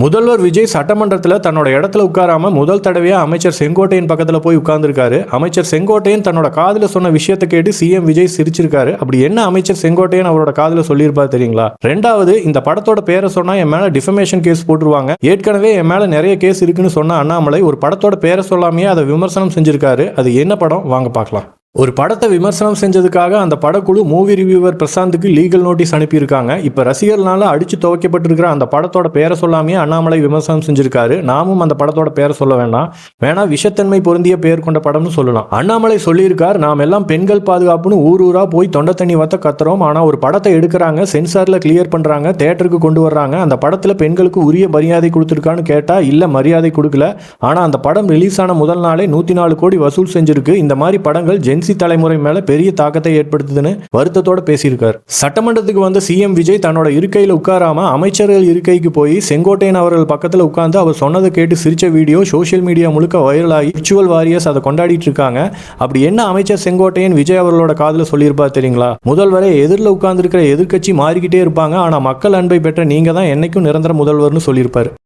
முதல்வர் விஜய் சட்டமன்றத்தில் தன்னோட இடத்துல உட்காராம முதல் தடவையா அமைச்சர் செங்கோட்டையன் பக்கத்துல போய் உட்கார்ந்துருக்காரு. அமைச்சர் செங்கோட்டையன் தன்னோட காதுல சொன்ன விஷயத்தை கேட்டு சிஎம் விஜய் சிரிச்சிருக்காரு. அப்படி என்ன அமைச்சர் செங்கோட்டையன் அவரோட காதுல சொல்லியிருப்பாரு தெரியுங்களா? ரெண்டாவது, இந்த படத்தோட பேரை சொன்னா என் மேல டிஃபமேஷன் கேஸ் போட்டுருவாங்க, ஏற்கனவே என் மேல நிறைய கேஸ் இருக்குன்னு சொன்ன அண்ணாமலை ஒரு படத்தோட பேரை சொல்லாமையே அதை விமர்சனம் செஞ்சிருக்காரு. அது என்ன படம் வாங்க பார்க்கலாம். ஒரு படத்தை விமர்சனம் செஞ்சதுக்காக அந்த படக்குழு மூவி ரிவ்யூவர் பிரசாந்துக்கு லீகல் நோட்டீஸ் அனுப்பியிருக்காங்க. இப்போ ரசிகர்களால அடிச்சு துவைக்கப்பட்டிருக்கிற அந்த படத்தோட பேரை சொல்லாமே அண்ணாமலை விமர்சனம் செஞ்சிருக்காரு. நாமும் அந்த படத்தோட பேரை சொல்ல வேணா விஷத்தன்மை பொருந்திய பேர் கொண்ட படம்னு சொல்லலாம். அண்ணாமலை சொல்லியிருக்கார், நாம் எல்லாம் பெண்கள் பாதுகாப்புன்னு ஊரா போய் தொண்டை தண்ணி வத்த கத்துறோம். ஆனா ஒரு படத்தை எடுக்கிறாங்க, சென்சார்ல கிளியர் பண்றாங்க, தேட்டருக்கு கொண்டு வர்றாங்க, அந்த படத்துல பெண்களுக்கு உரிய மரியாதை கொடுத்துருக்கான்னு கேட்டா இல்ல, மரியாதை கொடுக்கல. ஆனா அந்த படம் ரிலீஸ் ஆன முதல் நாளே 104 கோடி வசூல் செஞ்சிருக்கு. இந்த மாதிரி படங்கள் ஜென்சி தலைமுறை மேல பெரிய தாக்கத்தை ஏற்படுத்துதுன்னு வருத்தத்தோட பேசியிருக்கார். சட்டமன்றத்துக்கு வந்த சிஎம் விஜய் தன்னோட இருக்கையில உட்காராம அமைச்சர்கள் இருக்கைக்கு போய் செங்கோட்டையன் அவர்கள் பக்கத்துல உட்கார்ந்து அவர் சொன்னதை கேட்டு சிரிச்ச வீடியோ சோசியல் மீடியா முழுக்க வைரல் ஆகி விர்ச்சுவல் வாரியர்ஸ் அதை கொண்டாடிட்டு இருக்காங்க. அப்படி என்ன அமைச்சர் செங்கோட்டையன் விஜய் அவர்களோட காதுல சொல்லியிருப்பார் தெரியுங்களா? முதல்வரை எதிரில் உட்கார்ந்து இருக்கிற எதிர்க்கட்சி மாறிக்கிட்டே இருப்பாங்க, ஆனா மக்கள் அன்பை பெற்ற நீங்க தான் என்னைக்கும் நிரந்தர முதல்வர்னு சொல்லியிருப்பாரு.